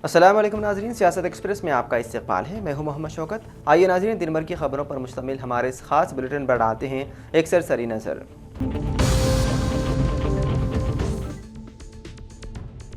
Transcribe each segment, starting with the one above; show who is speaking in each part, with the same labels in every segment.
Speaker 1: अस्सलाम वालेकुम नाज़रीन, सियासत एक्सप्रेस में आपका इस्तकबाल है। मैं हूं मोहम्मद शौकत। आइए नाज़रीन, दिन भर की खबरों पर मुश्तमिल हमारे इस खास बुलेटिन पर डालते हैं एक सरसरी नज़र।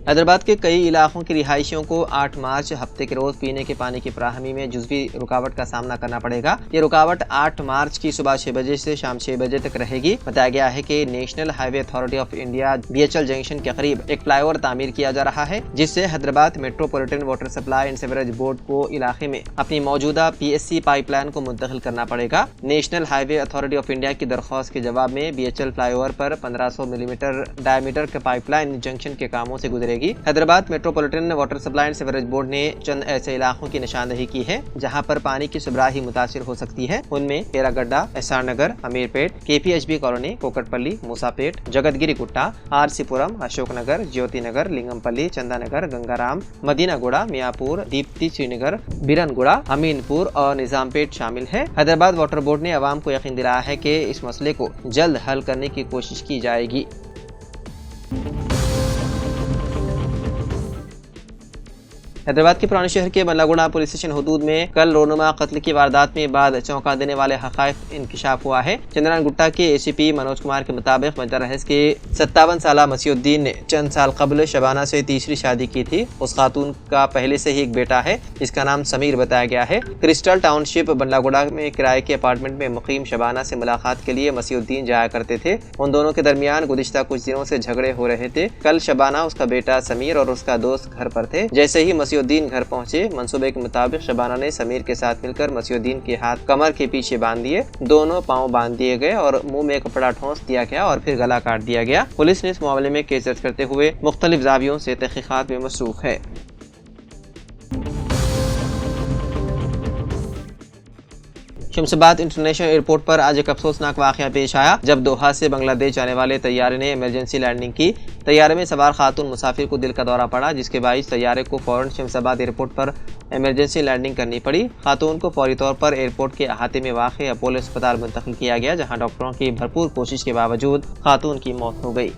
Speaker 1: हैदराबाद के कई इलाकों के रिहायशियों को 8 मार्च हफ्ते के रोज पीने के पानी की फराहमी में जुज़वी रुकावट का सामना करना पड़ेगा। ये रुकावट 8 मार्च की सुबह 6 बजे से शाम 6 बजे तक रहेगी। बताया गया है कि national highway authority of India BHL junction के करीब एक फ्लाईओवर तामीर किया जा रहा है, जिससे Hyderabad metropolitan water supply and sewerage board को इलाके में अपनी मौजूदा PSC पाइपलाइन को मुंतकिल करना पड़ेगा। National highway authority of India की दरख्वास्त के जवाब में BHL फ्लाईओवर पर 1500 मिलीमीटर डायमीटर के पाइपलाइन जंक्शन के कामों से गुजरेगी। Hyderabad metropolitan water supply and sewerage board ने चंद ऐसे इलाकों की निशानदही की है जहां पर पानी की सुबराही मुतासिर हो सकती है। उनमें केरागड्डा, SR Nagar, Ameerpet, KPHB colony, Kukatpally, Moosapet, Jagathgiri Gutta, RC Puram, Ashok Nagar, Jyothi Nagar, Lingampally, Chandanagar, Gangaram, Madinaguda, Miyapur, Deepthi Srinagar, Beeramguda, Ameenpur और निजामपेट शामिल है। हैदराबाद वाटर बोर्ड ने अवाम को यकीन दिलाया है कि इस मसले को जल्द हल करने की कोशिश की जाएगी। हैदराबाद के पुराने शहर के बल्लागुड़ा पुलिस स्टेशन हदूद में कल रोनुमा कत्ल की वारदात में बाद चौंका देने वाले हक़ाइक़ इंकशाफ हुआ है। चंद्रान गुट्टा के ACP मनोज कुमार के मुताबिक बंजारा के 57 साला मसीउद्दीन ने चंद साल कबल शबाना से तीसरी शादी की थी। उस खातून का पहले से ही एक बेटा है, जिसका नाम समीर बताया गया है। क्रिस्टल टाउनशिप बल्लागुड़ा में किराए के अपार्टमेंट में मुकीम शबाना से मुलाकात के लिए मसीउद्दीन जाया करते थे। उन दोनों के दरमियान गुज़िश्ता कुछ दिनों से झगड़े हो रहे थे। कल शबाना, उसका बेटा समीर और उसका दोस्त घर पर थे। जैसे ही मसीउद्दीन घर पहुंचे, मंसूबे के मुताबिक शबाना ने समीर के साथ मिलकर मसीउद्दीन के हाथ कमर के पीछे बांध दिए, दोनों पांव बांध दिए गए और मुंह में कपड़ा ठोंस दिया गया और फिर गला काट दिया गया। पुलिस ने इस मामले में केस दर्ज करते हुए मुख्तलिफ ज़ावियों से तहकीकात में मसरूफ है। शमशाबाद इंटरनेशनल एयरपोर्ट पर आज एक अफसोसनाक वाक़या पेश आया, जब दोहा से बांग्लादेश जाने वाले तैयारे ने इमरजेंसी लैंडिंग की। तैयारे में सवार खातून मुसाफिर को दिल का दौरा पड़ा, जिसके बाइस तैयारे को फौरन शमशाबाद एयरपोर्ट पर इमरजेंसी लैंडिंग करनी पड़ी। खातून को फौरी तौर पर एयरपोर्ट के अहाते में वाक़ अपोलो अस्पताल मुंतकिल किया गया, जहाँ डॉक्टरों की भरपूर कोशिश के बावजूद खातून की मौत हो गई।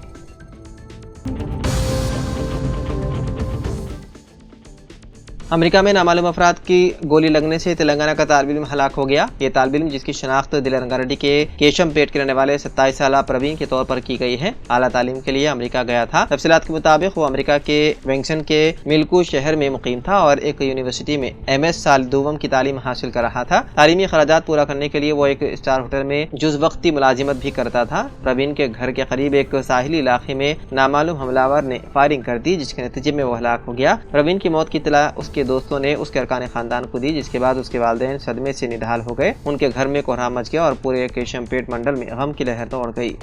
Speaker 1: अमेरिका में नामालूम अफराद की गोली लगने से तेलंगाना का तालिब इल्म हलाक हो गया। ये तालिब इल्म, जिसकी शनाख्त दिलरंगारेड्डी के केशमपेट के रहने वाले 27 साला प्रवीण के तौर पर की गई है, आला तालीम के लिए अमेरिका गया था। तफसीलात के मुताबिक वो अमेरिका के वेंगसन के मिल्कू शहर में मुकीम था और एक यूनिवर्सिटी में MS साल दोवम की तालीम हासिल कर रहा था। तालीमी अखराजात पूरा करने के लिए वो एक स्टार होटल में जुज़ वक्ती मुलाजिमत भी करता था। प्रवीण के घर के करीब एक साहिली इलाके में नामालूम हमलावर ने फायरिंग कर दी, जिसके नतीजे में वो हलाक हो गया। प्रवीण की मौत की इत्तला उसके दोस्तों ने उसके अरकान खानदान को दी, जिसके बाद उसके वालिदैन सदमे से निढाल हो गए। उनके घर में कोहराम मच गया और पूरे केशमपेट मंडल में गम की लहर दौड़ गई।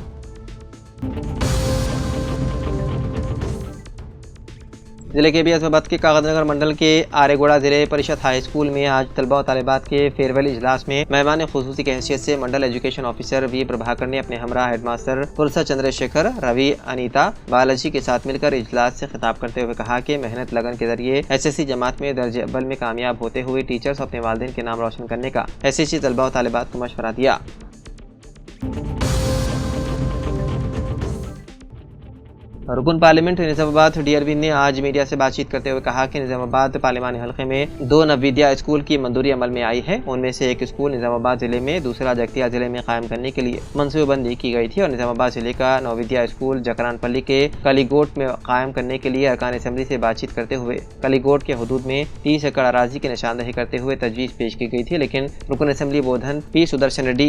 Speaker 1: जिले के बियासबाद के कागजनगर मंडल के आरेगोड़ा जिले परिषद हाई स्कूल में आज तलबा और तालिबात के फेयरवेल इजलास में मेहमान खुसूसी की हैसियत से मंडल एजुकेशन ऑफिसर V प्रभाकर ने अपने हमरा हेडमास्टर पुरसा चंद्रशेखर, रवि, अनीता, बालाजी के साथ मिलकर इजलास से खिताब करते हुए कहा कि मेहनत लगन के जरिए SSC जमात में दर्जे अव्वल में कामयाब होते हुए टीचर्स अपने वालिदैन के नाम रोशन करने का SSC तलबा और तालिबात को मशवरा दिया। रुकन पार्लियामेंट निजामाबाद डी अरविंद ने आज मीडिया से बातचीत करते हुए कहा कि निजामाबाद पार्लिमानी हल्के में 2 नवविद्या स्कूल की मंजूरी अमल में आई है। उनमें से एक स्कूल निजामाबाद जिले में, दूसरा जगतिया जिले में कायम करने के लिए मनसूबेबंदी की गई थी और निजामाबाद जिले का नवविद्या स्कूल जकरानपल्ली के कलीगोट में कायम करने के लिए अरकान असेंबली से बातचीत करते हुए कलीगोट के हदूद में 30 एकड़ अराजी की निशानदही करते हुए तजवीज़ पेश की गई थी, लेकिन रुकन असेंबली बोधन P सुदर्शन रेड्डी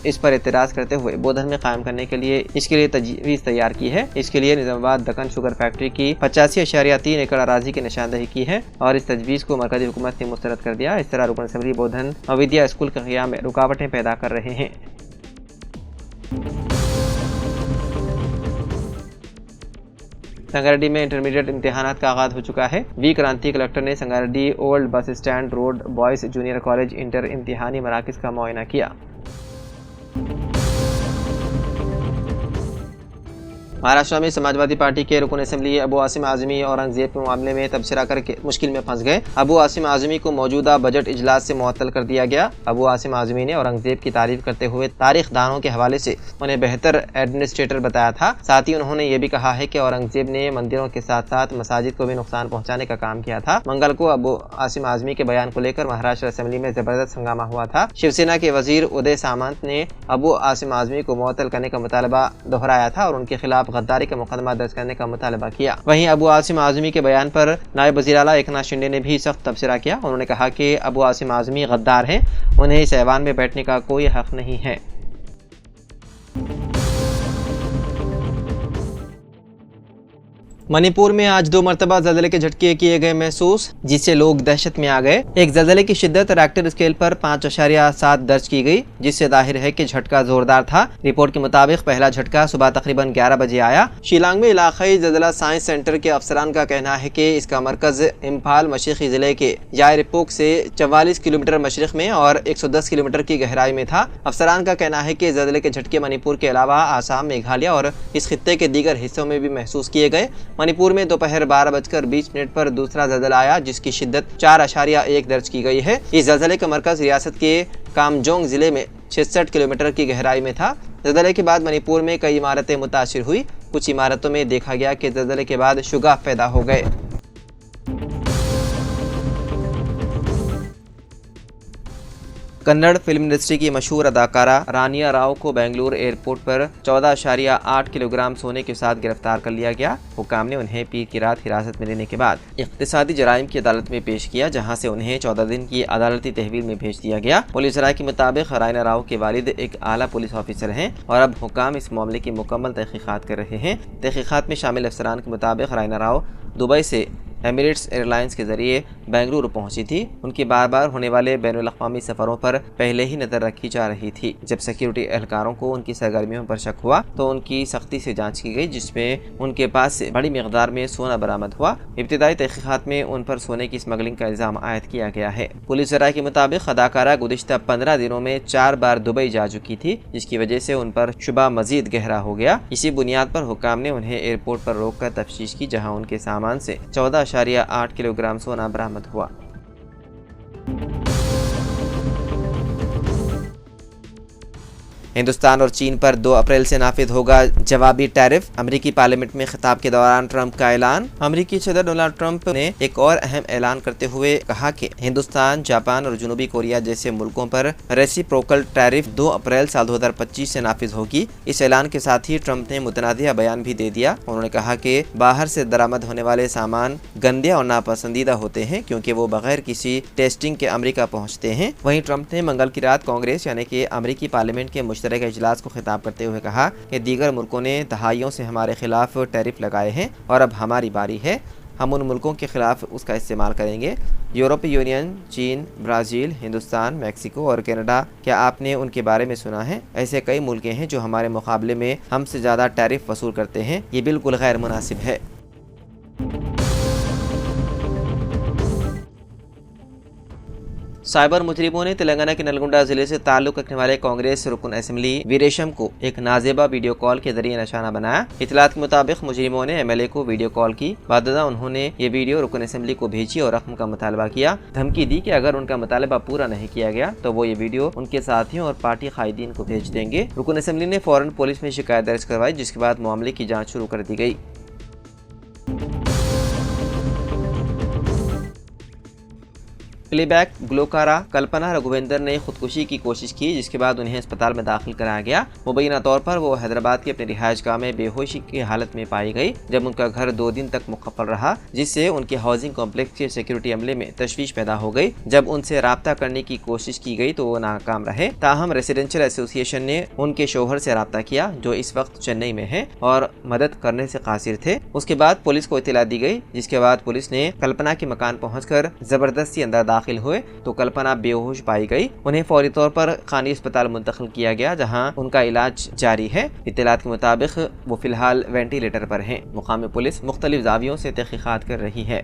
Speaker 1: इस पर एतराज़ करते हुए बोधन में कायम करने के लिए इसके लिए तजवीज़ तैयार की है। इसके लिए दक्कन शुगर फैक्ट्री की 85.3 एकड़ अराजी की निशानदही की है और इस तजवीज़ को मरकज़ी हुकूमत ने मुस्तरद कर दिया। इस तरह रुकन असेंबली बोधन नवविद्या स्कूल के क़याम में रुकावटें पैदा कर रहे हैं। संगारेड्डी में इंटरमीडिएट इम्तिहानात का आगाज हो चुका है। वी क्रांति कलेक्टर ने Sangareddy old bus stand road boys junior college inter इम्तिहानी मराकज़ का मुआयना किया। महाराष्ट्र में समाजवादी पार्टी के रुकन असेंबली अबू आसिम आजमी औरंगजेब के मामले में तबसरा करके मुश्किल में फंस गए। अबू आसिम आजमी को मौजूदा बजट इजलास से मुअत्तल कर दिया गया। अबू आसिम आजमी ने औरंगजेब की तारीफ करते हुए तारीख दानों के हवाले से उन्हें बेहतर एडमिनिस्ट्रेटर बताया था। साथ ही उन्होंने ये भी कहा है कि औरंगजेब ने मंदिरों के साथ साथ मसाजिद को भी नुकसान पहुंचाने का काम किया था। मंगल को अबू आसिम आजमी के बयान को लेकर महाराष्ट्र असेंबली में जबरदस्त हंगामा हुआ था। शिवसेना के वजीर उदय सामंत ने अबू आसिम आजमी को मुअत्तल करने का मुतालबा दोहराया था और उनके खिलाफ गद्दारी का मुकदमा दर्ज करने का मुतालबा किया। वहीं अबू आसिम आजमी के बयान पर नायब वज़ीर आला एकनाथ शिंदे ने भी सख्त तबसरा किया। उन्होंने कहा कि अबू आसिम आजमी गद्दार हैं, उन्हें इस ऐवान में बैठने का कोई हक नहीं है। मणिपुर में आज 2 मरतबा ज़लज़ले के झटके किए गए महसूस, जिससे लोग दहशत में आ गए। एक ज़लज़ले की शिद्दत रेक्टर स्केल पर 5.7 दर्ज की गई, जिससे जाहिर है कि झटका जोरदार था। रिपोर्ट के मुताबिक पहला झटका सुबह तकरीबन 11 बजे आया। शिलांग में इलाकाई ज़लज़ला साइंस सेंटर के अफसरान का कहना है कि इसका मरकज इम्फाल मशरिकी ज़िले के यायरपोक से 44 किलोमीटर मशरिक में और 110 किलोमीटर की गहराई में था। अफसरान का कहना है कि ज़लज़ले के झटके मणिपुर के अलावा आसाम, मेघालय और इस खित्ते के दीगर हिस्सों में भी महसूस किए गए। मणिपुर में दोपहर 12:20 पर दूसरा ज़लज़ला आया, जिसकी शिद्दत 4.1 दर्ज की गई है। इस ज़लज़ले का मरकज रियासत के कामजोंग जिले में 66 किलोमीटर की गहराई में था। ज़लज़ले के बाद मणिपुर में कई इमारतें मुतासिर हुई। कुछ इमारतों में देखा गया कि ज़लज़ले के बाद शुगाफ पैदा हो गए। कन्नड़ फिल्म इंडस्ट्री की मशहूर अदाकारा रानिया राव को बेंगलुरु एयरपोर्ट पर 14.8 किलोग्राम सोने के साथ गिरफ्तार कर लिया गया। हुकाम ने उन्हें पीर की रात हिरासत में लेने के बाद इक़्तिसादी जराइम की अदालत में पेश किया, जहां से उन्हें 14 दिन की अदालती तहवील में भेज दिया गया। पुलिस राय के मुताबिक रानिया राव के वालिद एक आला पुलिस ऑफिसर हैं और अब हुकाम इस मामले की मुकम्मल तहकीकात कर रहे हैं। तहकीकात में शामिल अफसरान के मुताबिक रानिया राव दुबई से एमिरेट्स एयरलाइंस के जरिए बेंगलुरु पहुंची थी। उनके बार बार होने वाले बैनुल अक़वामी सफ़रों पर पहले ही नज़र रखी जा रही थी। जब सिक्योरिटी एहलकारों को उनकी सरगर्मियों पर शक हुआ तो उनकी सख्ती से जांच की गई, जिसमें उनके पास से बड़ी मिकदार में सोना बरामद हुआ। इब्तिदाई तहकीकात में उन पर सोने की स्मगलिंग का इल्ज़ाम आयद किया गया है। पुलिस राय के मुताबिक अदाकारा गुज़िश्ता 15 दिनों में 4 बार दुबई जा चुकी थी, जिसकी वजह से उन पर शुबा मजीद गहरा हो गया। इसी बुनियाद पर हुकाम ने उन्हें एयरपोर्ट पर रोक कर तफ्तीश की, जहाँ उनके सामान से 14.8 किलोग्राम सोना बरामद हुआ। हिंदुस्तान और चीन पर 2 अप्रैल से नाफिज होगा जवाबी टैरिफ। अमेरिकी पार्लियामेंट में खिताब के दौरान ट्रंप का ऐलान। अमेरिकी सदर डोनाल्ड ट्रंप ने एक और अहम ऐलान करते हुए कहा कि हिंदुस्तान, जापान और जनूबी कोरिया जैसे मुल्कों पर रेसिप्रोकल टैरिफ 2 अप्रैल साल 2025 से नाफिज होगी। इस ऐलान के साथ ही ट्रंप ने मुतनादिया बयान भी दे दिया। उन्होंने कहा कि बाहर से दरामद होने वाले सामान गंदे और नापसंदीदा होते हैं, क्योंकि वो बगैर किसी टेस्टिंग के अमेरिका पहुँचते हैं। वहीं ट्रंप ने मंगल की रात कांग्रेस यानी कि अमेरिकी पार्लियामेंट के के इजलास को खिताब करते हुए कहा कि दीगर मुल्कों ने दहाइयों से हमारे खिलाफ टैरिफ लगाए हैं और अब हमारी बारी है, हम उन मुल्कों के खिलाफ उसका इस्तेमाल करेंगे। यूरोपीय यूनियन, चीन, ब्राज़ील, हिंदुस्तान, मैक्सिको और कनाडा, क्या आपने उनके बारे में सुना है? ऐसे कई मुल्क हैं जो हमारे मुकाबले में हमसे ज़्यादा टैरिफ वसूल करते हैं। ये बिल्कुल गैर मुनासिब है। साइबर मुजरिमों ने तेलंगाना के नलगुंडा जिले से ताल्लुक रखने वाले कांग्रेस रुकन असेंबली वीरेशम को एक नाजेबा वीडियो कॉल के जरिए निशाना बनाया। इतलात के मुताबिक मुजरिमों ने एमएलए को वीडियो कॉल की। बाददा उन्होंने ये वीडियो रुकन असेंबली को भेजी और रकम का मुतालबा किया। धमकी दी कि अगर उनका मुतालबा पूरा नहीं किया गया तो वो ये वीडियो उनके साथियों और पार्टी कायदीन को भेज देंगे। रुकन असेंबली ने फौरन पुलिस में शिकायत दर्ज करवाई, जिसके बाद मामले की जाँच शुरू कर दी गई। प्लेबैक गुलकारा कल्पना रघुवेंद्र ने खुदकुशी की कोशिश की, जिसके बाद उन्हें अस्पताल में दाखिल कराया गया। मुबैना तौर पर वो हैदराबाद के अपने रिहायशगाह में बेहोशी की हालत में पाई गई, जब उनका घर 2 दिन तक मुकफ्फल रहा, जिससे उनके हाउसिंग कॉम्प्लेक्स के सिक्योरिटी अमले में तशवीश पैदा हो गई। जब उनसे राब्ता करने की कोशिश की गई तो वो नाकाम रहे। ताहम रेसिडेंशियल एसोसिएशन ने उनके शोहर से राब्ता किया, जो इस वक्त चेन्नई में है और मदद करने से कासिर थे। उसके बाद पुलिस को इत्तला दी गई, जिसके बाद पुलिस ने कल्पना के मकान पहुंचकर जबरदस्ती अंदर दाखिल हुए तो कल्पना बेहोश पाई गई। उन्हें फौरी तौर पर खानी अस्पताल मुंतकिल किया गया, जहां उनका इलाज जारी है। इत्तलात के मुताबिक वो फिलहाल वेंटिलेटर पर हैं। मुकामी पुलिस मुख्तलिफ जावियों से तहकीकात कर रही है।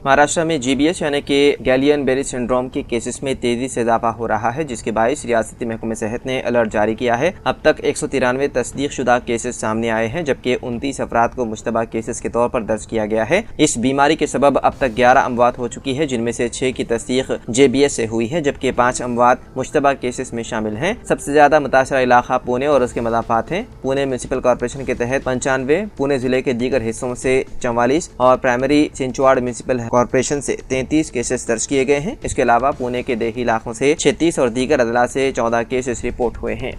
Speaker 1: महाराष्ट्र में GBS यानी कि गैलियन बेरी सिंड्रोम के केसेस में तेजी से इजाफा हो रहा है, जिसके बायस रियासती महकमे सेहत ने अलर्ट जारी किया है। अब तक 193 तस्दीक शुदा केसेस सामने आए हैं, जबकि 29 अफराद को मुश्तबा केसेस के तौर पर दर्ज किया गया है। इस बीमारी के सबब अब तक 11 अमवात हो चुकी है, जिनमें से 6 की तस्दीक JBS से हुई है, जबकि 5 अमवात मुश्तबा केसेस में शामिल हैं। सबसे ज्यादा मुतासरा इलाका पुणे और उसके मदाफात हैं। पुणे म्यूनिसिपल कॉर्पोरेशन के तहत 95, पुणे जिले के दीगर हिस्सों से 44 और प्राइमरी चिंचवाड़ म्यूनिसिपल कॉर्पोरेशन से 33 केसेस दर्ज किए गए हैं। इसके अलावा पुणे के देही इलाकों से 36 और दीगर अदला से 14 केसेस रिपोर्ट हुए हैं।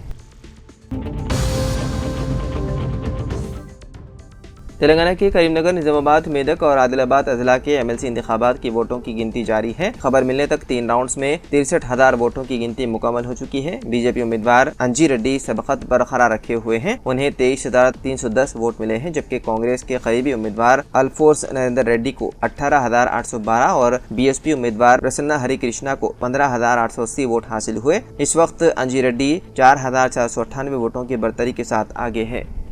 Speaker 1: तेलंगाना के करीमनगर, निजामाबाद, मेदक और आदिलाबाद अजला के MLC इंतखाबात की वोटों की गिनती जारी है। खबर मिलने तक 3 राउंड्स में 63,000 वोटों की गिनती मुकम्मल हो चुकी है। बीजेपी उम्मीदवार अंजी रेड्डी सबकत बरकरार रखे हुए हैं, उन्हें 23,310 वोट मिले हैं, जबकि कांग्रेस के करीबी उम्मीदवार अल्फोर्स नरेंद्र रेड्डी को 18,812 और BSP उम्मीदवार प्रसन्ना हरि कृष्णा को 15,880 वोट हासिल हुए। इस वक्त अंजी रेड्डी 4,498 वोटों की बढ़तरी के साथ आगे है।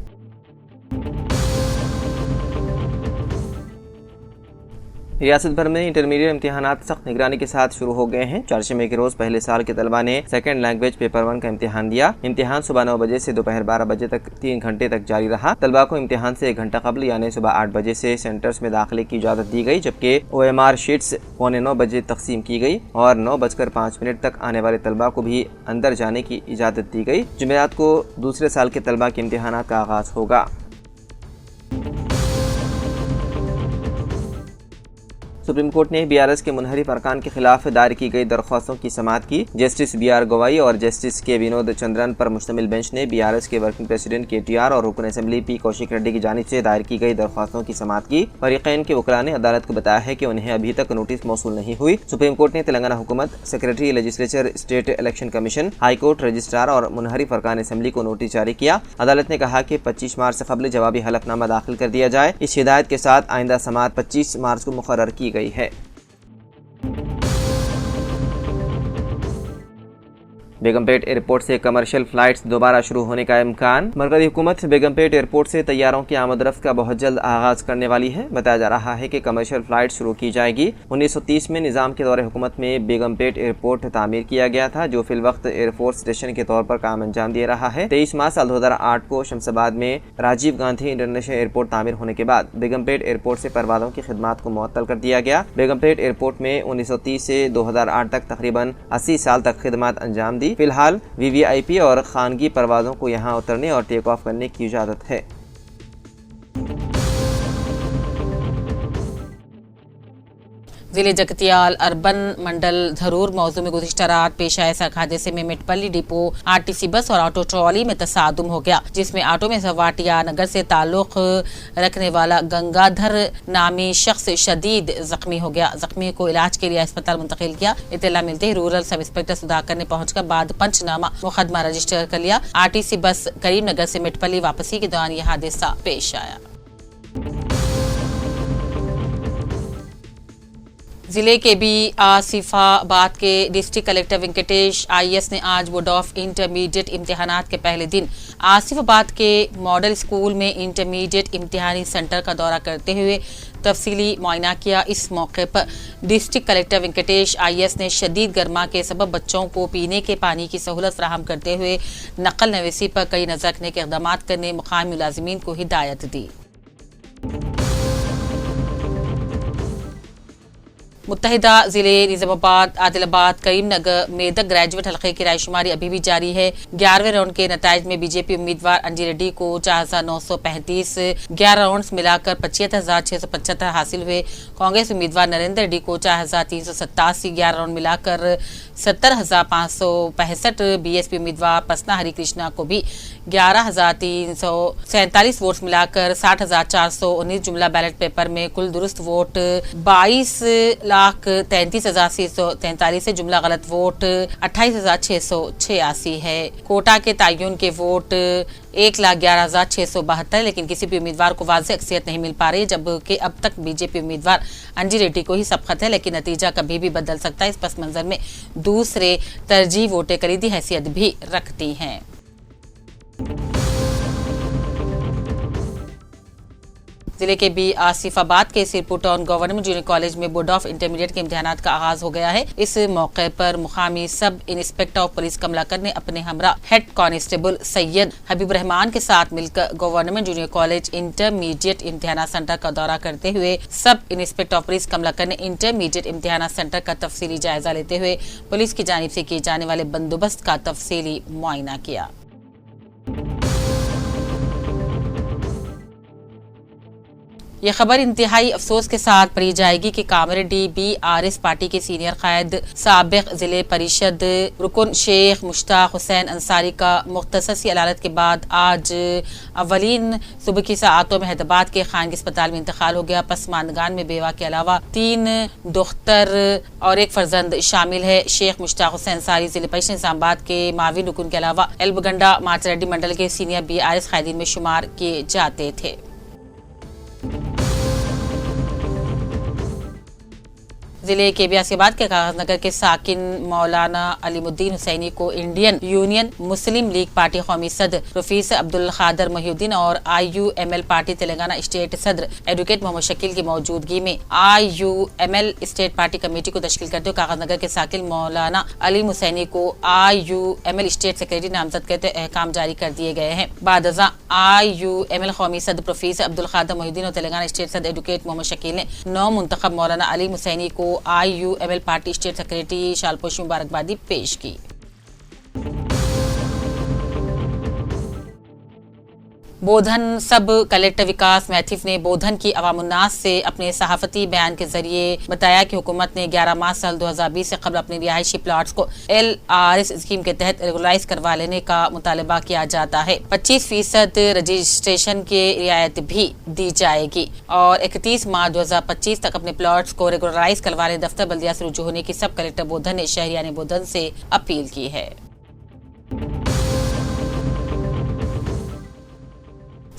Speaker 1: रियासत भर में इंटरमीडिएट इम्तिहानात सख्त निगरानी के साथ शुरू हो गए हैं। चारशंबे के रोज पहले साल के तलबा ने सेकंड लैंग्वेज पेपर 1 का इम्तिहान दिया। इम्तिहान सुबह 9 बजे से दोपहर 12 बजे तक 3 घंटे तक जारी रहा। तलबा को इम्तिहान से 1 घंटा कबल यानी सुबह 8 बजे से सेंटर्स में दाखिले की इजाजत दी गई, जबकि OMR शीट्स 8:45 बजे तकसीम की गई और 9:05 तक आने वाले तलबा को भी अंदर जाने की इजाजत दी गई। जुमेरात को दूसरे साल के तलबा के इम्तिहानात का आगाज होगा। सुप्रीम कोर्ट ने BRS के मुनहरिफ अरकान के खिलाफ दायर की गई दरख्वास्तों की समाअत की। जस्टिस BR गवाई और जस्टिस के विनोद चंद्रन पर मुश्तमिल बेंच ने BRS के वर्किंग प्रेसिडेंट KTR और रुकन असेंबली P कौशिक रेड्डी की जानिब से दायर की गई दरख्वास्तों की समाअत की। फरीकैन के वकला ने अदालत को बताया है कि उन्हें अभी तक नोटिस मौसूल नहीं हुई। सुप्रीम कोर्ट ने तेलंगाना हुकूमत, secretary legislature, state election commission, high court, registrar और मुनहरिफ अरकान असेंबली को नोटिस जारी किया। अदालत ने कहा कि 25 मार्च से कबल जवाबी हलफनामा दाखिल कर दिया जाए। इस हिदायत के साथ आइंदा समाअत 25 मार्च को मुकर्रर की गई है। बेगमपेट एयरपोर्ट से कमर्शियल फ्लाइट्स दोबारा शुरू होने का इम्कान। मरकजी हुकूमत बेगमपेट एयरपोर्ट से तैयारों की आमद-रफ्त का बहुत जल्द आगाज करने वाली है। बताया जा रहा है कि कमर्शियल फ्लाइट शुरू की जाएगी। 1930 में निज़ाम के दौरे हुकूमत में बेगमपेट एयरपोर्ट तामीर किया गया था, जो फिल वक्त एयरफोर्स स्टेशन के तौर पर काम अंजाम दे रहा है। 23 मार्च साल 2008 को शमशाबाद में राजीव गांधी इंटरनेशनल एयरपोर्ट तामीर होने के बाद बेगमपेट एयरपोर्ट से परवाज़ों की खिदमत को मुअत्तल कर दिया गया। बेगमपेट एयरपोर्ट में 1930 से 2008 तक तकरीबन 80 साल तक खिदमत अंजाम दी। फिलहाल VVIP और खानगी परवाजों को यहां उतरने और टेक ऑफ करने की इजाजत है।
Speaker 2: जिले जगतियाल अर्बन मंडल धरूर मौजू में गुज़िश्ता रात पेश आए सड़क हादसे में मिटपल्ली डिपो RTC बस और ऑटो ट्रॉली में तसादुम हो गया, जिसमें ऑटो में सवाटिया नगर से ताल्लुक रखने वाला गंगाधर नामी शख्स शदीद जख्मी हो गया। जख्मी को इलाज के लिए अस्पताल मुंतकिल किया। इत्तला मिलते ही रूरल सब इंस्पेक्टर सुधाकर ने पहुंचकर बाद पंचनामा मुकदमा रजिस्टर कर लिया। RTC बस करीमनगर से मिटपल्ली वापसी के दौरान यह हादसा पेश आया। जिले के भी आसिफाबाद के डिस्ट्रिक्ट कलेक्टर वेंकटेश IAS ने आज बोर्ड ऑफ इंटरमीडिएट इम्तिहानात के पहले दिन आसिफाबाद के मॉडल स्कूल में इंटरमीडिएट इम्तिहानी सेंटर का दौरा करते हुए तफसीली मुआयना किया। इस मौके पर डिस्ट्रिक्ट कलेक्टर वेंकटेश IAS ने शदीद गर्मा के सबब बच्चों को पीने के पानी की सहूलत फराहम करते हुए नकल नवेसी पर कई नजर रखने के इक़दाम करने मुकामी मुलाजिमीन को हिदायत दी। मुत्तहिदा जिले निजामाबाद, आदिलाबाद, करीमनगर, मेदक ग्रेजुएट हल्के की रायशुमारी अभी भी जारी है। 11वें राउंड के नताइज में बीजेपी उम्मीदवार अंजी रेड्डी को 4,935, 11 राउंड मिलाकर 75,675 हासिल हुए। कांग्रेस उम्मीदवार नरेंद्र रेड्डी को 4,387, 11 राउंड मिलाकर 70,565। BSP उम्मीदवार प्रसन्ना हरि कृष्णा को भी 11,347 वोट मिलाकर 60,419। जुमला बैलेट पेपर में कुल दुरुस्त वोट 22,33,643 है। जुमला गलत वोट 28,686 है। कोटा के तयन के वोट 1,11,672, लेकिन किसी भी उम्मीदवार को वाज़ेह अक्सरियत नहीं मिल पा रही, जबकि अब तक बीजेपी उम्मीदवार अंजी रेड्डी को ही सबकत है, लेकिन नतीजा कभी भी बदल सकता है। इस पस मंजर में दूसरे तरजीह वोटें कलीदी हैसियत भी रखती हैं। जिले के बी आसिफाबाद के Sirpur town government junior college में बोर्ड ऑफ इंटरमीडिएट के इम्तिहानात का आगाज हो गया है। इस मौके पर मुकामी sub inspector of police Kamlakar ने अपने हमरा हेड कांस्टेबल सैयद हबीब रहमान के साथ मिलकर गवर्नमेंट जूनियर कॉलेज इंटरमीडिएट इम्तिहानात सेंटर का दौरा करते हुए sub inspector of police Kamlakar ने इंटरमीडिएट इम्तिहानात सेंटर का तफसीली जायजा लेते हुए पुलिस की जानिब से किए जाने वाले बंदोबस्त का तफसीली मुआयना किया। ये खबर इंतहाई अफसोस के साथ पढ़ी जाएगी कि कामरेड्डी BRS पार्टी के सीनियर कायद साबिक जिले परिषद रुकन शेख मुश्ताक हुसैन अंसारी का मुख्तससी अदालत के बाद आज अवलीन सुबह की सातों में हैदराबाद के खानगी अस्पताल में इंतकाल हो गया। पसमानदगान में बेवा के अलावा 3 दुख्तर और 1 फर्जंद शामिल है। शेख मुश्ताक हुसैन अंसारी जिले परिषद निजामाबाद के माविन रुकन के अलावा एल्बगंडा माचरेड्डी मंडल के सीनियर BRS कायदीन में शुमार किए जाते थे। जिले के बियासीबाद के कागजनगर के साकिन मौलाना अलीमुद्दीन हुसैनी को इंडियन यूनियन मुस्लिम लीग पार्टी कौमी सदर रफीस अब्दुल खादर मोहिउद्दीन और IUML पार्टी तेलंगाना स्टेट सदर एडवोकेट मोहम्मद शकील की मौजूदगी में IUML स्टेट पार्टी कमेटी को तश्कील करते हुए कागजनगर के साकिन मौलाना अली हुसैनी को IUML स्टेट सेक्रेटरी नामजद करते अहकाम जारी कर दिए गए हैं। बादजा IUML कौमी सदर रफीस अब्दुल खादर मोहिउद्दीन और तेलंगाना स्टेट सदर एडवोकेट मोहम्मद शकील ने नौ मुंतखब मौलाना अली हुसैनी को IUML पार्टी स्टेट सेक्रेटरी शालपोश मुबारकबादी पेश की। बोधन सब कलेक्टर विकास मैथिव ने बोधन की अवामुन्नास से अपने सहाफती बयान के जरिए बताया कि हुकूमत ने 11 मार्च साल 2020 से कबल अपने रिहायशी प्लॉट्स को LRS स्कीम के तहत रेगुलराइज करवा लेने का मुतालबा किया जाता है। 25% रजिस्ट्रेशन की रियायत भी दी जाएगी और 31 मार्च 2025 तक अपने प्लॉट्स को रेगुलराइज करवाने दफ्तर बल्दिया से रुजू होने की सब कलेक्टर बोधन ने शहरियान बोधन से अपील की है।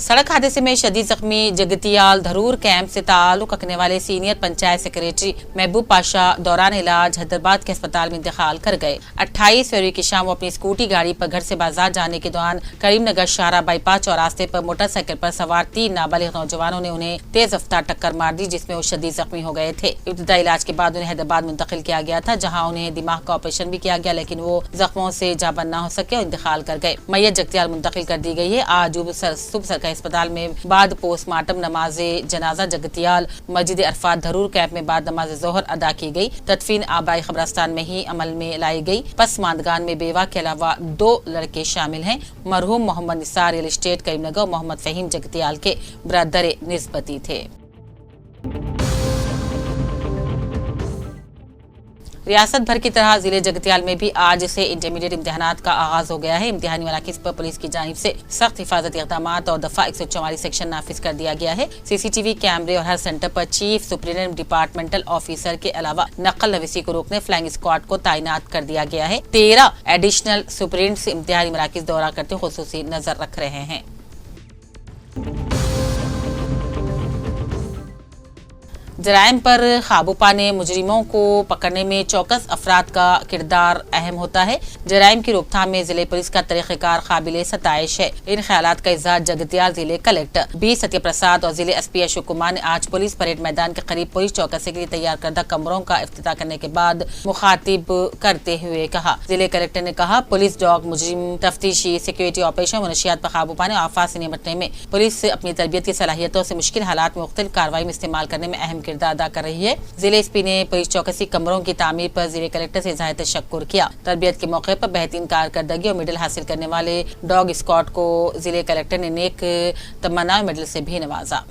Speaker 2: सड़क हादसे में शदीद जख्मी जगतियाल धरूर कैंप से ताल्लुक रखने वाले सीनियर पंचायत सेक्रेटरी महबूब पाशा दौरान इलाज हैदराबाद के अस्पताल में इंतकाल कर गए। 28 फरवरी की शाम वो अपनी स्कूटी गाड़ी पर घर से बाजार जाने के दौरान करीमनगर शाहरा बाईपास चौरास्ते पर मोटरसाइकिल पर सवार 3 नाबालिग नौजवानों ने उन्हें तेज रफ्तार टक्कर मार दी, जिसमें वो शदीद जख्मी हो गए थे। इब्तदाई इलाज के बाद उन्हें हैदराबाद मुंतकिल किया गया था, जहाँ उन्हें दिमाग का ऑपरेशन भी किया गया, लेकिन वो जख्मों से जाबन न हो सके और इंतकाल कर गए। मैयत जगतियाल मुंतकिल कर दी गई है। आज सुबह सरकारी अस्पताल में बाद पोस्टमार्टम नमाजे जनाजा जगतियाल मस्जिद अरफात धरूर कैंप में बाद नमाज जोहर अदा की गई। तदफीन आबाई खबरस्तान में ही अमल में लाई गई। पसमानदगान में बेवा के अलावा 2 लड़के शामिल हैं। मरहूम मोहम्मद निसार रियल एस्टेट करीमनगर और मोहम्मद फहीम जगतियाल के ब्रदर निस्बती थे। रियासत भर की तरह जिले जगतियाल में भी आज से इंटरमीडिएट इम्तिहानात का आगाज हो गया है। इम्तिहानी मराकिज पर पुलिस की जानिब से सख्त हिफाजती इक़दाम और दफा 144 सेक्शन नाफिज कर दिया गया है। CCTV कैमरे और हर सेंटर पर चीफ सुपरिटेंडेंट डिपार्टमेंटल ऑफिसर के अलावा नकल नवीसी को रोकने फ्लाइंग स्क्वाड को तैनात कर दिया गया है। 13 एडिशनल सुपरिटेंडेंट्स इम्तिहानी मराकिज दौरा करते खुसूसी नजर रख रहे हैं। जराइम पर काबू पाने मुजरिमों को पकड़ने में चौकस अफराद का किरदार अहम होता है। जराइम की रोकथाम में जिले पुलिस का तरीक़ेकार काबिल सताइश है। इन ख्यालात का इज़हार जगतियाल जिले कलेक्टर B सत्य प्रसाद और जिले SP अशोक कुमार ने आज पुलिस परेड मैदान के करीब पुलिस चौकसी के लिए तैयार करदा कमरों का इफ्तिताह करने के बाद मुखातिब करते हुए कहा। जिले कलेक्टर ने कहा, पुलिस डॉग मुजरिम तफ्तीशी सिक्योरिटी ऑपरेशन मनशियात पर काबू पाने और आफात से निपटने में पुलिस अपनी तरबियत की सलाहियतों से मुश्किल हालात में मुख्तलिफ कार्रवाई में इस्तेमाल करने में अहम किरदार अदा कर रही है। जिले SP ने पुलिस चौकसी कमरों की तामीर पर जिले कलेक्टर से इज़हार तशक्कुर किया। तरबियत के मौके पर बेहतरीन कारकर्दगी और मेडल हासिल करने वाले डॉग स्क्वाड को जिले कलेक्टर ने नेक तमन्ना मेडल से भी नवाजा।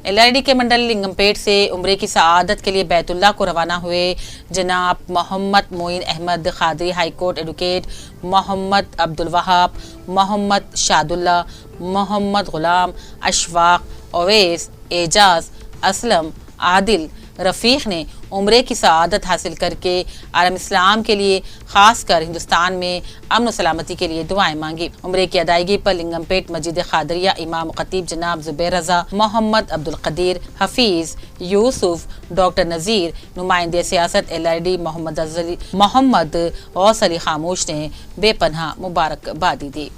Speaker 2: LRD के मंडल लिंगमपेट से उम्रे की सआदत के लिए बैतुल्लाह को रवाना हुए जनाब मोहम्मद मोइन अहमद खादरी, हाईकोर्ट एडवोकेट मोहम्मद अब्दुल वहाब, मोहम्मद शादुल्ला, मोहम्मद गुलाम, अशफाक, ओवैस, एजाज, असलम, आदिल, रफ़ीक ने उम्रे की सआदत हासिल करके आलम इस्लाम के लिए खासकर हिंदुस्तान में अमन और सलामती के लिए दुआएं मांगी। उम्रे की अदायगी पर लिंगमपेट मस्जिद खादरिया इमाम खतीब जनाब जुबैर रजा, मोहम्मद अब्दुल कदीर, हफीज यूसुफ, डॉक्टर नज़ीर, नुमाइंदे सियासत LRD मोहम्मद गौस अली खामोश ने बेपनाह मुबारकबादी दी।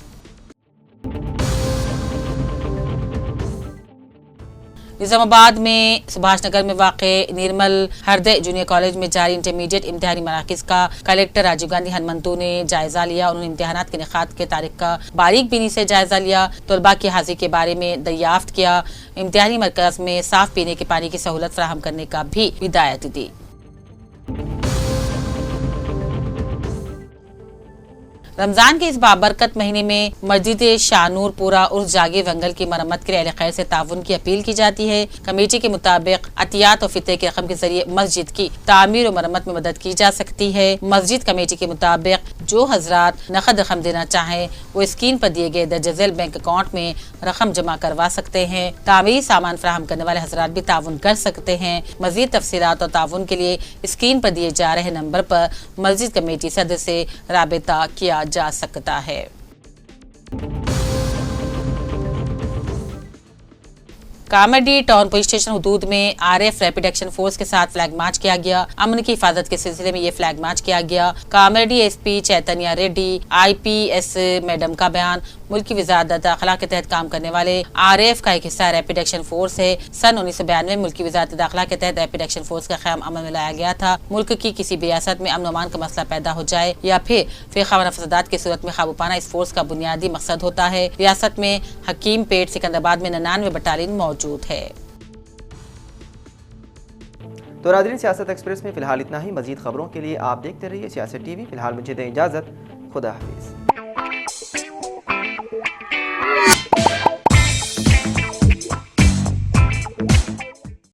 Speaker 2: निजामाबाद में सुभाष नगर में वाक़े निर्मल हृदय जूनियर कॉलेज में जारी इंटरमीडिएट इम्तिहानी मराकज़ का कलेक्टर राजीव गांधी हनुमंतु ने जायजा लिया। उन्होंने इम्तिहानात के निकात के तारीख का बारीक बीनी से जायजा लिया, तलबा की हाजिरी के बारे में दरियाफ्त किया, इम्तिहानी मरकज में साफ पीने के पानी की सहूलत फराहम करने का भी हिदायत दी। रमजान के इस बाबरकत महीने में मस्जिद शाहनूरपुरा उर्स जागे वंगल की मरम्मत के लिए अहले खैर से ताउन की अपील की जाती है। कमेटी के मुताबिक अतियात और फितरे की रकम के जरिए मस्जिद की तामीर और मरम्मत में मदद की जा सकती है। मस्जिद कमेटी के मुताबिक जो हजरात नकद रकम देना चाहें वो स्क्रीन पर दिए गए दर्ज झेल बैंक अकाउंट में रकम जमा करवा सकते हैं। तामीरी सामान फराहम करने वाले हजरात भी ताउन कर सकते हैं। मजीद तफसीलात और ताउन के लिए स्क्रीन पर दिए जा रहे नंबर पर मस्जिद कमेटी सदस्य से राबिता किया जा सकता है। कामाडी टाउन पुलिस स्टेशन हुदूद में आरएफ रैपिड एक्शन फोर्स के साथ फ्लैग मार्च किया गया। अमन की हिफाजत के सिलसिले में ये फ्लैग मार्च किया गया। कामाडी एसपी चैतन्य रेड्डी आईपीएस मैडम का बयान, मुल्क की वजारत दाखिला के तहत काम करने वाले आरएफ का एक हिस्सा रैपिड एक्शन फोर्स है। सन 1992 में मुल्क की वजारत दाखिला के तहत रैपिड एक्शन फोर्स का क़याम अमल में लाया गया था। मुल्क की किसी भी रियासत में अमन अमान का मसला पैदा हो जाए या फिर फिर फसादात की सूरत में काबू पाना इस फोर्स का बुनियादी मकसद होता है। रियासत में हकीम पेट सिकंदराबाद में 99 बटालियन मौजूद है।
Speaker 1: तो नाज़रीन, सियासत एक्सप्रेस में फिलहाल इतना ही। मजीद खबरों के लिए आप देखते रहिए सियासत टीवी। फिलहाल मुझे दें इजाज़त। खुदा हाफिज़।